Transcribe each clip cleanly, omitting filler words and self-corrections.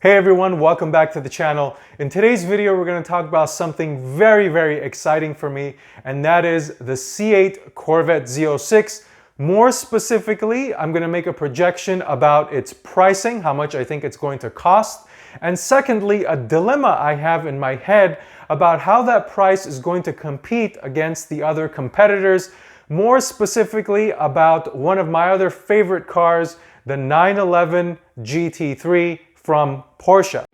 Hey everyone, welcome back to the channel. In today's video, we're going to talk about something very exciting for me, and that is the C8 Corvette Z06. More specifically, I'm going to make a projection about its pricing, how much I think it's going to cost, and secondly, a dilemma I have in my head about how that price is going to compete against the other competitors, more specifically about one of my other favorite cars, the 911 GT3 from Porsche.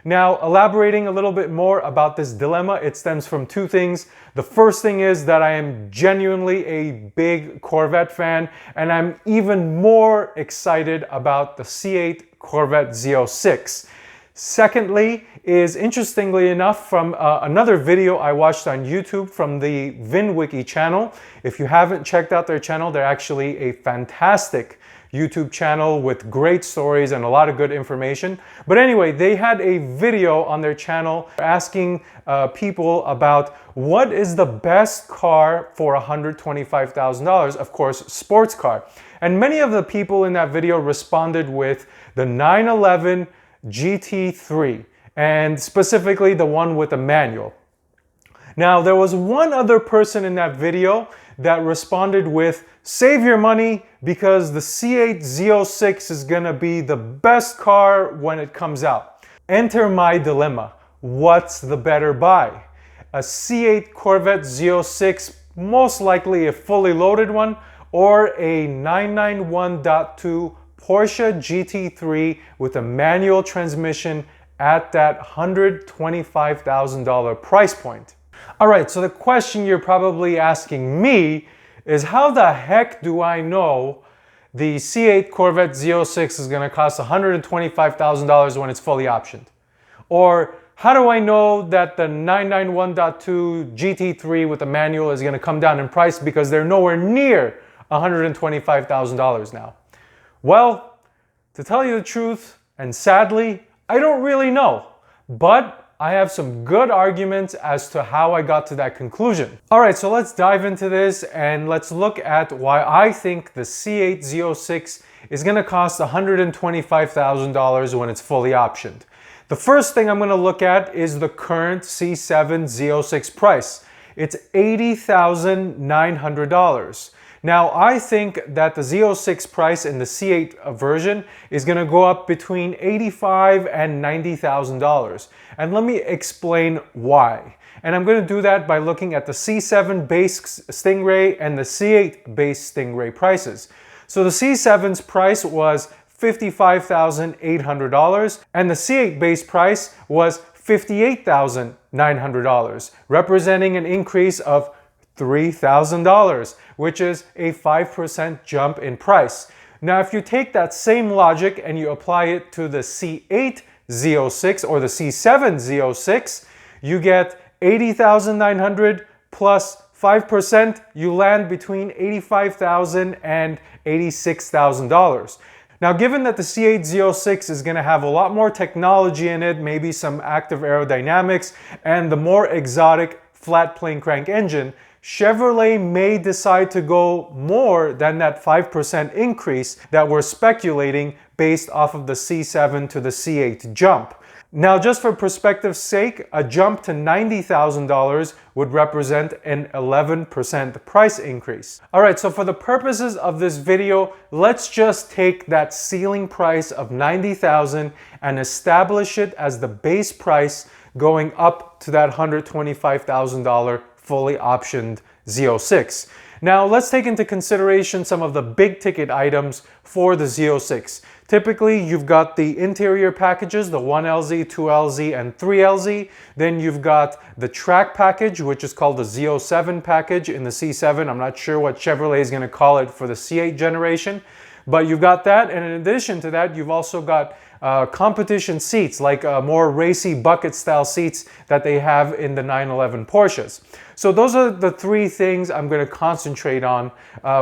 Now, elaborating a little bit more about this dilemma, it stems from two things. The first thing is that I am genuinely a big Corvette fan, and I'm even more excited about the C8 Corvette Z06. Secondly is, interestingly enough, from another video I watched on YouTube from the VinWiki channel. If you haven't checked out their channel, they're actually a fantastic YouTube channel with great stories and a lot of good information. But anyway, they had a video on their channel asking people about what is the best car for $125,000, of course, sports car. And many of the people in that video responded with the 911 GT3, and specifically the one with the manual. Now, there was one other person in that video that responded with, save your money because the C8 Z06 is gonna be the best car when it comes out. Enter my dilemma. What's the better buy? A C8 Corvette Z06, most likely a fully loaded one, or a 991.2 Porsche GT3 with a manual transmission at that $125,000 price point. All right, so the question you're probably asking me is, how the heck do I know the C8 Corvette Z06 is going to cost $125,000 when it's fully optioned? Or how do I know that the 991.2 GT3 with a manual is going to come down in price because they're nowhere near $125,000 now? Well, to tell you the truth, and sadly, I don't really know, but I have some good arguments as to how I got to that conclusion. All right, so let's dive into this and let's look at why I think the C8 Z06 is going to cost $125,000 when it's fully optioned. The first thing I'm going to look at is the current C7 Z06 price. It's $80,900. Now, I think that the Z06 price in the C8 version is going to go up between $85,000 and $90,000. And let me explain why. And I'm going to do that by looking at the C7 base Stingray and the C8 base Stingray prices. So the C7's price was $55,800 and the C8 base price was $58,900, representing an increase of $3,000, which is a 5% jump in price. Now, if you take that same logic and you apply it to the C8 Z06 or the C7 Z06, you get $80,900 plus 5%, you land between $85,000 and $86,000. Now, given that the C8 Z06 is going to have a lot more technology in it, maybe some active aerodynamics, and the more exotic flat plane crank engine, Chevrolet may decide to go more than that 5% increase that we're speculating based off of the C7 to the C8 jump. Now, just for perspective's sake, a jump to $90,000 would represent an 11% price increase. All right, so for the purposes of this video, let's just take that ceiling price of $90,000 and establish it as the base price going up to that $125,000 fully optioned Z06. Now, let's take into consideration some of the big ticket items for the Z06. Typically, you've got the interior packages, the 1LZ, 2LZ, and 3LZ. Then you've got the track package, which is called the Z07 package in the C7. I'm not sure what Chevrolet is going to call it for the C8 generation, but you've got that. And in addition to that, you've also got competition seats, like more racy bucket style seats that they have in the 911 Porsches. So those are the three things I'm going to concentrate on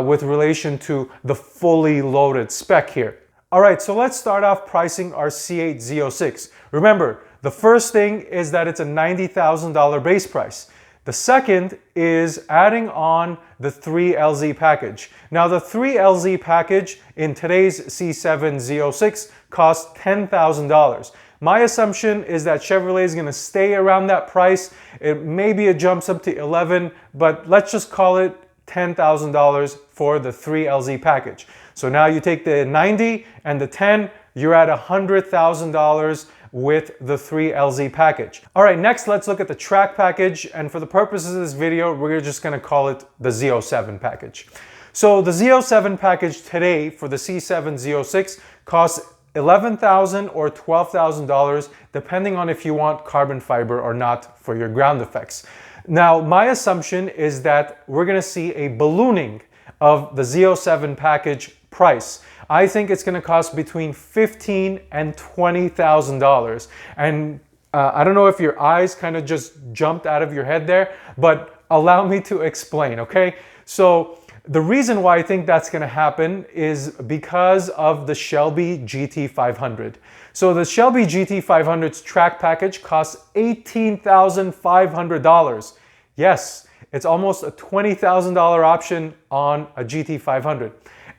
with relation to the fully loaded spec here. All right, so let's start off pricing our C8 Z06. Remember, the first thing is that it's a $90,000 base price. The second is adding on the 3LZ package. Now the 3LZ package in today's C7 Z06 costs $10,000. My assumption is that Chevrolet is going to stay around that price. Maybe it jumps up to 11, but let's just call it $10,000 for the 3LZ package. So now you take the 90 and the 10, you're at $100,000 with the 3LZ package. All right, next let's look at the track package, and for the purposes of this video, we're just gonna call it the Z07 package. So the Z07 package today for the C7 Z06 costs $11,000 or $12,000 depending on if you want carbon fiber or not for your ground effects. Now, my assumption is that we're gonna see a ballooning of the Z07 package price. I think it's going to cost between $15,000 and $20,000. And I don't know if your eyes kind of just jumped out of your head there, but allow me to explain, okay? So the reason why I think that's going to happen is because of the Shelby GT500. So the Shelby GT500's track package costs $18,500. Yes, it's almost a $20,000 option on a GT500.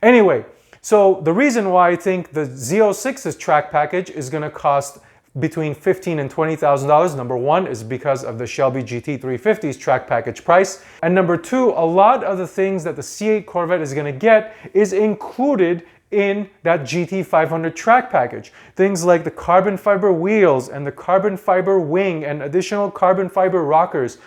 Anyway, so the reason why I think the Z06's track package is going to cost between $15,000 and $20,000, number one, is because of the Shelby GT350's track package price. And number two, a lot of the things that the C8 Corvette is going to get is included in that GT500 track package. Things like the carbon fiber wheels and the carbon fiber wing and additional carbon fiber rockers.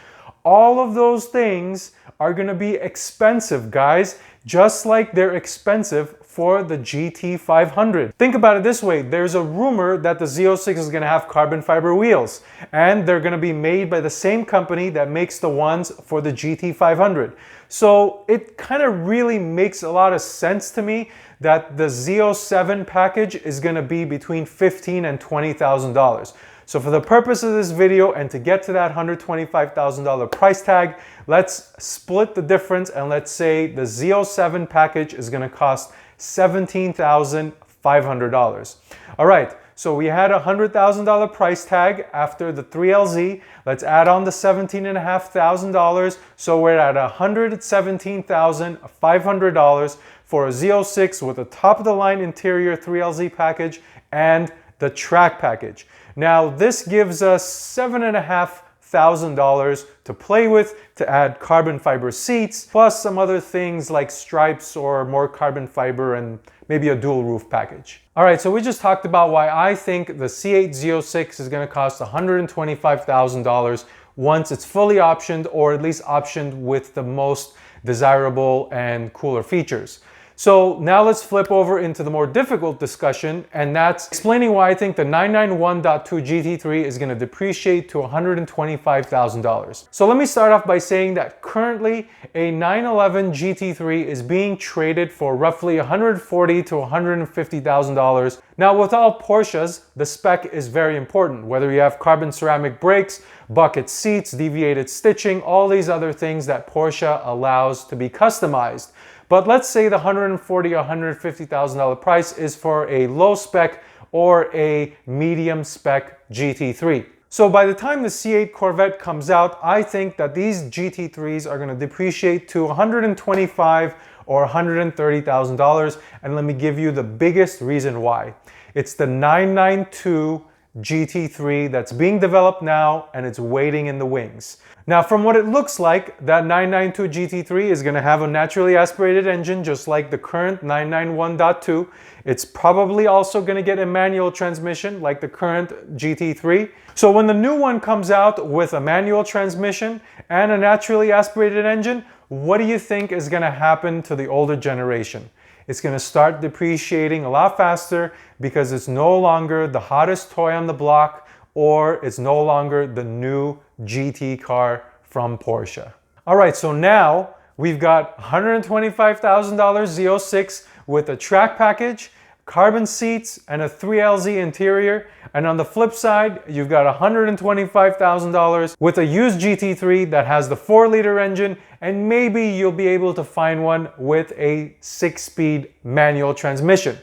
All of those things are going to be expensive, guys, just like they're expensive for the GT500. Think about it this way. There's a rumor that the Z06 is going to have carbon fiber wheels, and they're going to be made by the same company that makes the ones for the GT500. So it kind of really makes a lot of sense to me that the Z07 package is going to be between $15,000 and $20,000. So for the purpose of this video and to get to that $125,000 price tag, let's split the difference and let's say the Z07 package is going to cost $17,500. All right, so we had a $100,000 price tag after the 3LZ. Let's add on the $17,500. So we're at $117,500 for a Z06 with a top of the line interior 3LZ package and the track package. Now this gives us $7,500 to play with to add carbon fiber seats, plus some other things like stripes or more carbon fiber and maybe a dual roof package. All right, so we just talked about why I think the C8 Z06 is going to cost $125,000 once it's fully optioned, or at least optioned with the most desirable and cooler features. So now let's flip over into the more difficult discussion, and that's explaining why I think the 991.2 GT3 is going to depreciate to $125,000. So let me start off by saying that currently a 911 GT3 is being traded for roughly $140,000 to $150,000. Now with all Porsches, the spec is very important, whether you have carbon ceramic brakes, bucket seats, deviated stitching, all these other things that Porsche allows to be customized. But let's say the $140,000 or $150,000 price is for a low spec or a medium spec GT3. So by the time the C8 Corvette comes out, I think that these GT3s are going to depreciate to $125,000 or $130,000. And let me give you the biggest reason why. It's the 992 GT3 that's being developed now, and it's waiting in the wings. Now, from what it looks like, that 992 GT3 is going to have a naturally aspirated engine just like the current 991.2. It's probably also going to get a manual transmission like the current GT3. So when the new one comes out with a manual transmission and a naturally aspirated engine, what do you think is going to happen to the older generation? It's going to start depreciating a lot faster because it's no longer the hottest toy on the block, or it's no longer the new GT car from Porsche. All right, so now we've got $125,000 Z06 with a track package, carbon seats, and a 3LZ interior. And on the flip side, you've got $125,000 with a used GT3 that has the 4-liter engine, and maybe you'll be able to find one with a 6-speed manual transmission.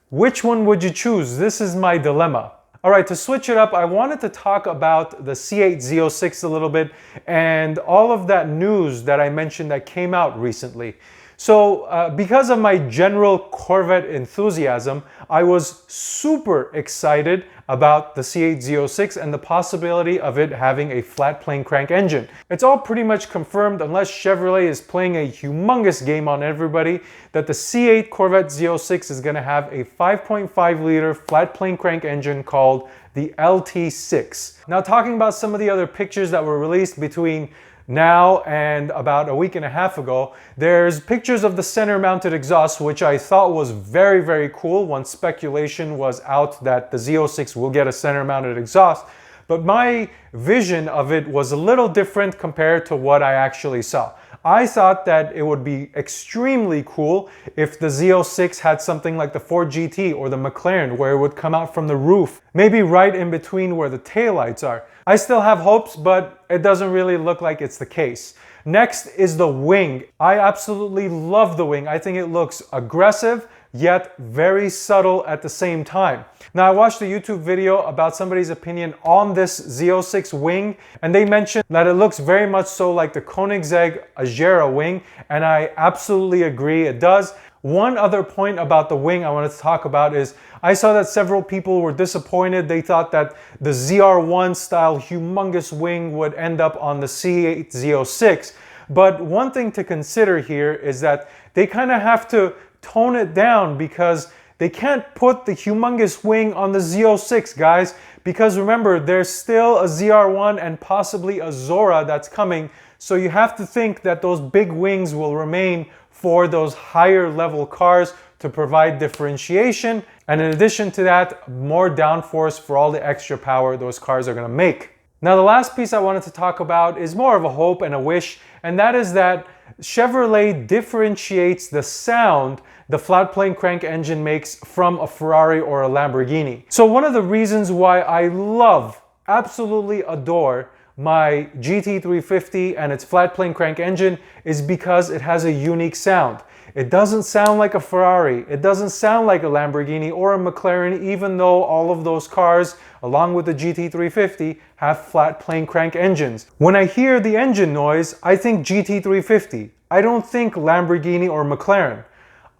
Which one would you choose? This is my dilemma. All right, to switch it up, I wanted to talk about the C8 Z06 a little bit and all of that news that I mentioned that came out recently. So because of my general Corvette enthusiasm, I was super excited about the C8 Z06 and the possibility of it having a flat plane crank engine. It's all pretty much confirmed, unless Chevrolet is playing a humongous game on everybody, that the C8 Corvette Z06 is going to have a 5.5 liter flat plane crank engine called the LT6. Now, talking about some of the other pictures that were released between now and about a week and a half ago, there's pictures of the center mounted exhaust, which I thought was very, very cool once speculation was out that the Z06 will get a center mounted exhaust. But my vision of it was a little different compared to what I actually saw. I thought that it would be extremely cool if the Z06 had something like the Ford GT or the McLaren, where it would come out from the roof, maybe right in between where the taillights are. I still have hopes, but it doesn't really look like it's the case. Next is the wing. I absolutely love the wing. I think it looks aggressive, yet very subtle at the same time. Now, I watched a YouTube video about somebody's opinion on this Z06 wing, and they mentioned that it looks very much so like the Koenigsegg Agera wing, and I absolutely agree it does. One other point about the wing I wanted to talk about is I saw that several people were disappointed. They thought that the ZR1 style humongous wing would end up on the C8 Z06. But one thing to consider here is that they kind of have to tone it down, because they can't put the humongous wing on the Z06, guys, because remember, there's still a ZR1 and possibly a Zora that's coming, so you have to think that those big wings will remain for those higher level cars to provide differentiation, and in addition to that, more downforce for all the extra power those cars are going to make. Now, the last piece I wanted to talk about is more of a hope and a wish, and that is that Chevrolet differentiates the sound the flat plane crank engine makes from a Ferrari or a Lamborghini. So one of the reasons why I love, absolutely adore my GT350 and its flat plane crank engine is because it has a unique sound. It doesn't sound like a Ferrari, it doesn't sound like a Lamborghini or a McLaren, even though all of those cars, along with the GT350, have flat plane crank engines. When I hear the engine noise, I think GT350. I don't think Lamborghini or McLaren.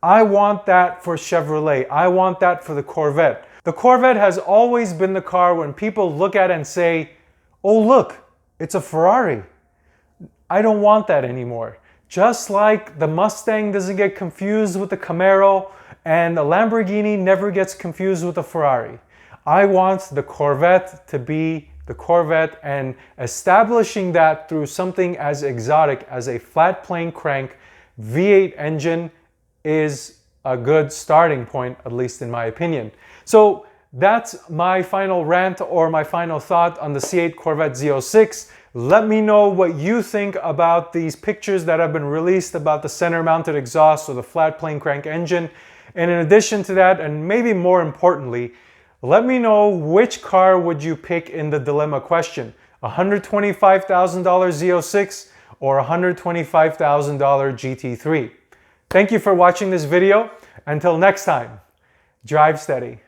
I want that for Chevrolet. I want that for the Corvette. The Corvette has always been the car when people look at it and say, oh look, it's a Ferrari. I don't want that anymore. Just like the Mustang doesn't get confused with the Camaro and the Lamborghini never gets confused with the Ferrari. I want the Corvette to be the Corvette, and establishing that through something as exotic as a flat plane crank V8 engine is a good starting point, at least in my opinion. So that's my final rant or my final thought on the C8 Corvette Z06. Let me know what you think about these pictures that have been released about the center mounted exhaust or the flat plane crank engine. And in addition to that, and maybe more importantly, let me know which car would you pick in the dilemma question, $125,000 Z06 or $125,000 GT3. Thank you for watching this video. Until next time, drive steady.